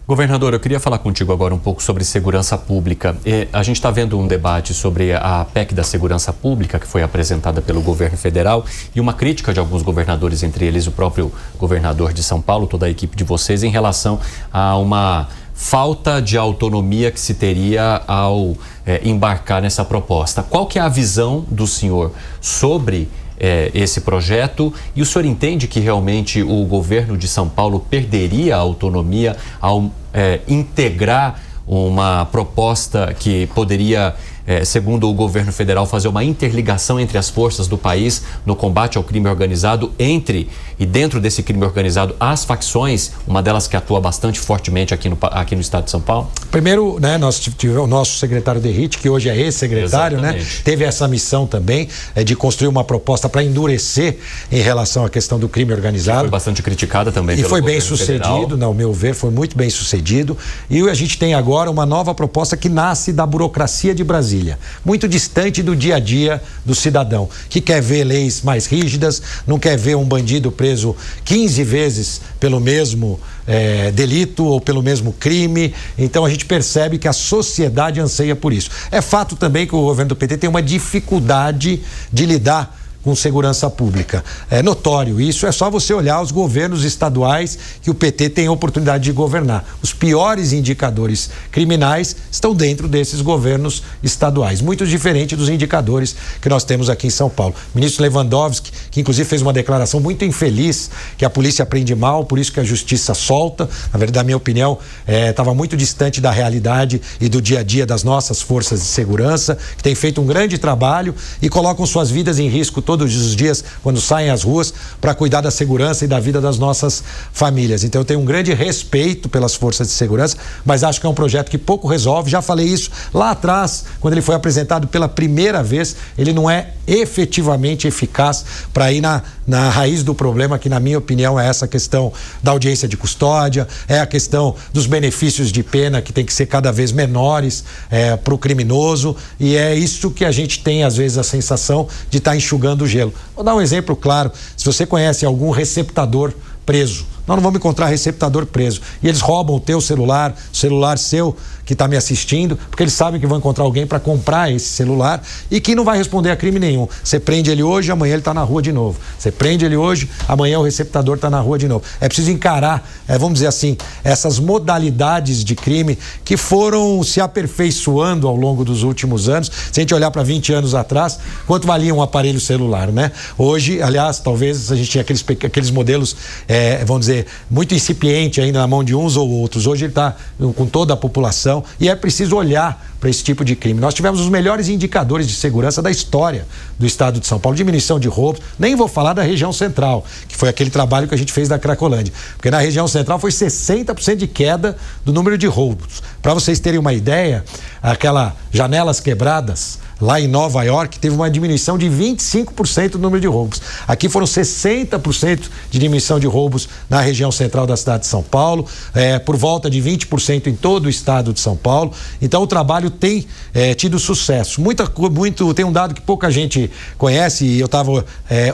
Governador, eu queria falar contigo agora um pouco sobre segurança pública. A gente está vendo um debate sobre a PEC da segurança pública, que foi apresentada pelo governo federal, e uma crítica de alguns governadores, entre eles o próprio governador de São Paulo, toda a equipe de vocês, em relação a uma falta de autonomia que se teria ao embarcar nessa proposta. Qual que é a visão do senhor sobre esse projeto, e o senhor entende que realmente o governo de São Paulo perderia a autonomia ao integrar uma proposta que poderia, segundo o governo federal, fazer uma interligação entre as forças do país no combate ao crime organizado, e dentro desse crime organizado as facções, uma delas que atua bastante fortemente aqui no estado de São Paulo? Primeiro, nós tivemos o nosso secretário Derrite, que hoje é ex-secretário, teve essa missão também de construir uma proposta para endurecer em relação à questão do crime organizado. Foi bastante criticada também pelo governo federal. E foi bem sucedido, ao meu ver, foi muito bem sucedido. E a gente tem agora uma nova proposta que nasce da burocracia de Brasília, muito distante do dia a dia do cidadão, que quer ver leis mais rígidas, não quer ver um bandido preso 15 vezes pelo mesmo delito ou pelo mesmo crime. Então a gente percebe que a sociedade anseia por isso. É fato também que o governo do PT tem uma dificuldade de lidar com segurança pública. É notório isso, é só você olhar os governos estaduais que o PT tem a oportunidade de governar. Os piores indicadores criminais estão dentro desses governos estaduais, muito diferente dos indicadores que nós temos aqui em São Paulo. O ministro Lewandowski, que inclusive fez uma declaração muito infeliz, que a polícia prende mal, por isso que a justiça solta. Na verdade, na minha opinião, estava muito distante da realidade e do dia a dia das nossas forças de segurança, que têm feito um grande trabalho e colocam suas vidas em risco todos os dias quando saem às ruas para cuidar da segurança e da vida das nossas famílias. Então eu tenho um grande respeito pelas forças de segurança, mas acho que é um projeto que pouco resolve. Já falei isso lá atrás, quando ele foi apresentado pela primeira vez. Ele não é efetivamente eficaz para ir na raiz do problema, que na minha opinião é essa questão da audiência de custódia, é a questão dos benefícios de pena que tem que ser cada vez menores para o criminoso, e é isso que a gente tem às vezes a sensação de estar enxugando o gelo. Vou dar um exemplo claro: se você conhece algum receptador preso, nós não vamos encontrar receptador preso, e eles roubam o teu celular, o celular seu que está me assistindo, porque eles sabem que vão encontrar alguém para comprar esse celular e que não vai responder a crime nenhum. Você prende ele hoje, amanhã ele está na rua de novo. Você prende ele hoje, amanhã o receptador está na rua de novo. É preciso encarar, vamos dizer assim, essas modalidades de crime que foram se aperfeiçoando ao longo dos últimos anos. Se a gente olhar para 20 anos atrás, quanto valia um aparelho celular, né? Hoje, aliás, talvez a gente tinha aqueles modelos, vamos dizer, muito incipiente ainda na mão de uns ou outros. Hoje ele está com toda a população, e é preciso olhar para esse tipo de crime. Nós tivemos os melhores indicadores de segurança da história do estado de São Paulo, diminuição de roubos. Nem vou falar da região central, que foi aquele trabalho que a gente fez da Cracolândia, porque na região central foi 60% de queda do número de roubos. Para vocês terem uma ideia, aquela Janelas Quebradas lá em Nova York teve uma diminuição de 25% do número de roubos. Aqui foram 60% de diminuição de roubos na região central da cidade de São Paulo, por volta de 20% em todo o estado de São Paulo. Então o trabalho tem tido sucesso. Tem um dado que pouca gente conhece, e eu estava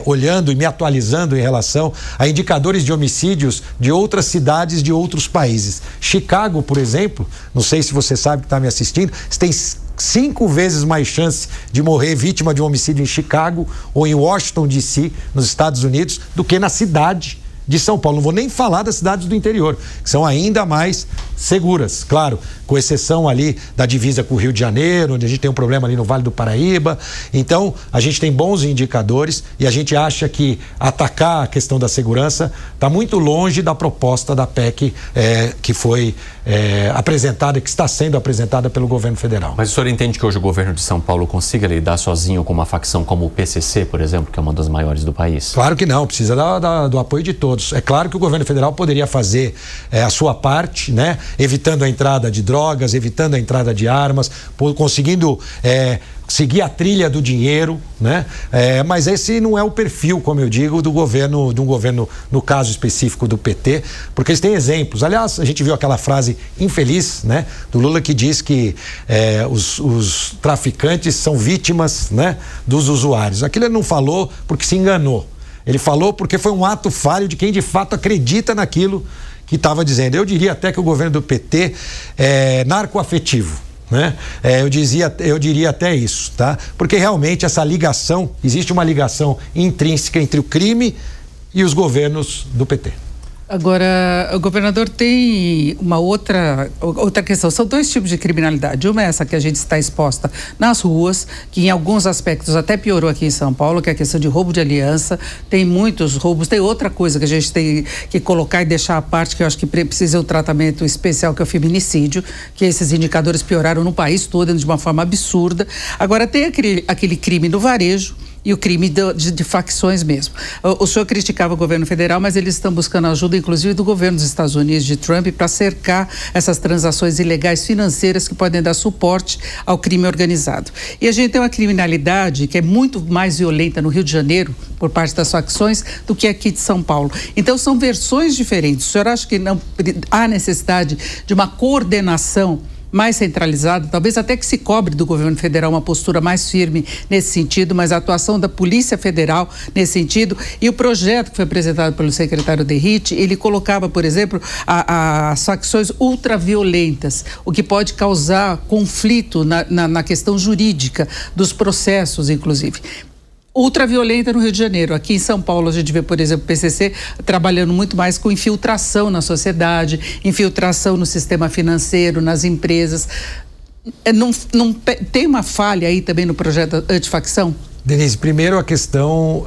olhando e me atualizando em relação a indicadores de homicídios de outras cidades de outros países. Chicago, por exemplo, não sei se você sabe que está me assistindo, tem 5 vezes mais chance de morrer vítima de um homicídio em Chicago ou em Washington, D.C., nos Estados Unidos, do que na cidade de São Paulo. Não vou nem falar das cidades do interior, que são ainda mais seguras, claro, com exceção ali da divisa com o Rio de Janeiro, onde a gente tem um problema ali no Vale do Paraíba. Então, a gente tem bons indicadores e a gente acha que atacar a questão da segurança está muito longe da proposta da PEC que foi apresentada, que está sendo apresentada pelo governo federal. Mas o senhor entende que hoje o governo de São Paulo consiga lidar sozinho com uma facção como o PCC, por exemplo, que é uma das maiores do país? Claro que não, precisa do apoio de todos. É claro que o governo federal poderia fazer a sua parte, né? Evitando a entrada de drogas, evitando a entrada de armas, conseguindo seguir a trilha do dinheiro, né? Mas esse não é o perfil, como eu digo, de um governo, no caso específico do PT, porque eles têm exemplos. Aliás, a gente viu aquela frase infeliz, né, do Lula, que diz que os traficantes são vítimas, né, dos usuários. Aquilo ele não falou porque se enganou. Ele falou porque foi um ato falho de quem de fato acredita naquilo que estava dizendo. Eu diria até que o governo do PT é narcoafetivo. Né? Eu diria até isso, tá? Porque realmente essa ligação, existe uma ligação intrínseca entre o crime e os governos do PT. Agora, o governador tem uma outra questão. São dois tipos de criminalidade. Uma é essa que a gente está exposta nas ruas, que em alguns aspectos até piorou aqui em São Paulo, que é a questão de roubo de aliança. Tem muitos roubos. Tem outra coisa que a gente tem que colocar e deixar à parte, que eu acho que precisa um tratamento especial, que é o feminicídio, que esses indicadores pioraram no país todo de uma forma absurda. Agora, tem aquele crime no varejo, e o crime de facções mesmo. O senhor criticava o governo federal, mas eles estão buscando ajuda, inclusive, do governo dos Estados Unidos, de Trump, para cercar essas transações ilegais financeiras que podem dar suporte ao crime organizado. E a gente tem uma criminalidade que é muito mais violenta no Rio de Janeiro, por parte das facções, do que aqui de São Paulo. Então, são versões diferentes. O senhor acha que não há necessidade de uma coordenação mais centralizado, talvez até que se cobre do governo federal uma postura mais firme nesse sentido, mas a atuação da Polícia Federal nesse sentido, e o projeto que foi apresentado pelo secretário Derrite, ele colocava, por exemplo, as facções ultraviolentas, o que pode causar conflito na questão jurídica dos processos, inclusive. Ultraviolenta no Rio de Janeiro. Aqui em São Paulo a gente vê, por exemplo, o PCC trabalhando muito mais com infiltração na sociedade, infiltração no sistema financeiro, nas empresas. Não tem uma falha aí também no projeto antifacção? Denise, primeiro a questão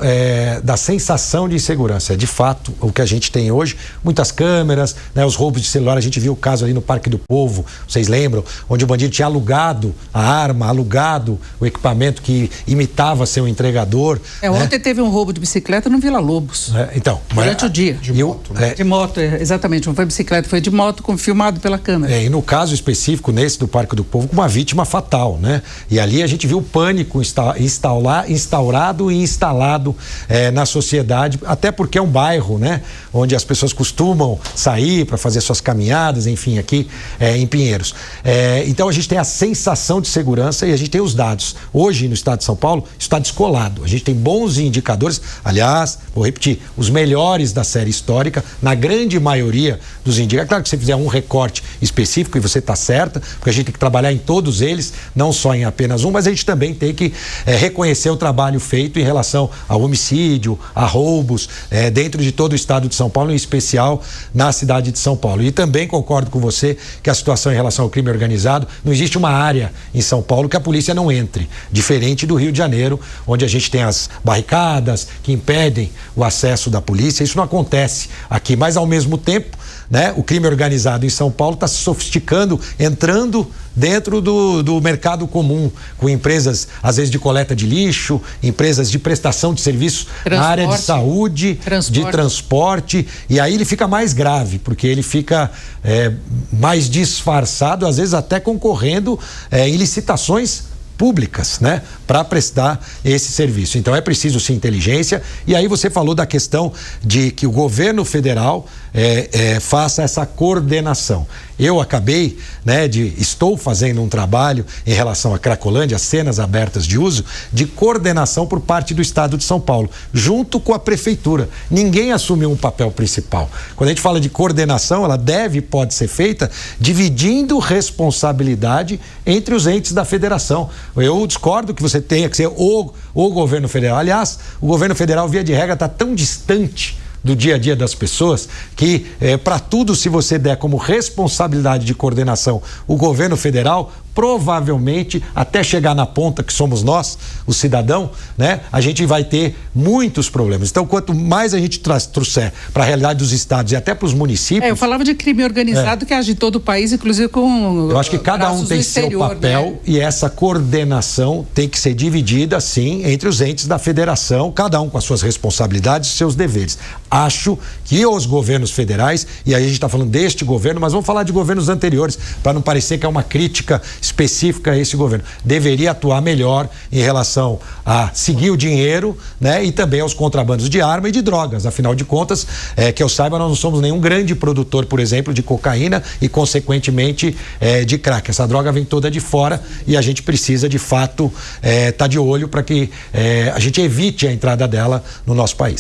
da sensação de insegurança. De fato, o que a gente tem hoje, muitas câmeras, né, os roubos de celular, a gente viu o caso ali no Parque do Povo, vocês lembram, onde o bandido tinha alugado a arma, alugado o equipamento que imitava ser um entregador. Ontem teve um roubo de bicicleta no Vila Lobos. Então, durante o dia. De moto, né? De moto, exatamente. Não foi bicicleta, foi de moto, filmado pela câmera. E no caso específico, nesse do Parque do Povo, com uma vítima fatal, né? E ali a gente viu o pânico instaurado e instalado na sociedade, até porque é um bairro, né, onde as pessoas costumam sair para fazer suas caminhadas, enfim, aqui em Pinheiros. Então a gente tem a sensação de segurança e a gente tem os dados. Hoje no estado de São Paulo está descolado. A gente tem bons indicadores, aliás, vou repetir, os melhores da série histórica, na grande maioria dos indicadores. É claro que se você fizer um recorte específico, e você está certa, porque a gente tem que trabalhar em todos eles, não só em apenas um, mas a gente também tem que reconhecer o trabalho feito em relação ao homicídio, a roubos, dentro de todo o estado de São Paulo, em especial na cidade de São Paulo. E também concordo com você que a situação em relação ao crime organizado, não existe uma área em São Paulo que a polícia não entre, diferente do Rio de Janeiro, onde a gente tem as barricadas que impedem o acesso da polícia. Isso não acontece aqui, mas ao mesmo tempo, né, o crime organizado em São Paulo está se sofisticando, entrando dentro do mercado comum, com empresas, às vezes, de coleta de lixo, empresas de prestação de serviços na área de saúde, de transporte, e aí ele fica mais grave, porque ele fica mais disfarçado, às vezes até concorrendo em licitações públicas, né, para prestar esse serviço. Então é preciso sim inteligência, e aí você falou da questão de que o governo federal faça essa coordenação. Eu acabei, né, estou fazendo um trabalho em relação à Cracolândia, cenas abertas de uso, de coordenação por parte do estado de São Paulo, junto com a prefeitura. Ninguém assumiu um papel principal. Quando a gente fala de coordenação, ela pode ser feita dividindo responsabilidade entre os entes da federação. Eu discordo que você tenha que ser o governo federal. Aliás, o governo federal, via de regra, está tão distante do dia a dia das pessoas que para tudo, se você der como responsabilidade de coordenação o governo federal, provavelmente, até chegar na ponta que somos nós, o cidadão, né, a gente vai ter muitos problemas. Então, quanto mais a gente trouxer para a realidade dos estados e até para os municípios... Eu falava de crime organizado que age em todo o país, inclusive com... Eu acho que cada um tem seu papel, né? E essa coordenação tem que ser dividida, sim, entre os entes da federação, cada um com as suas responsabilidades e seus deveres. Acho que os governos federais, e aí a gente está falando deste governo, mas vamos falar de governos anteriores, para não parecer que é uma crítica específica a esse governo, deveria atuar melhor em relação a seguir o dinheiro, né, e também aos contrabandos de arma e de drogas. Afinal de contas, que eu saiba, nós não somos nenhum grande produtor, por exemplo, de cocaína e, consequentemente, de crack. Essa droga vem toda de fora e a gente precisa, de fato, estar de olho para que a gente evite a entrada dela no nosso país.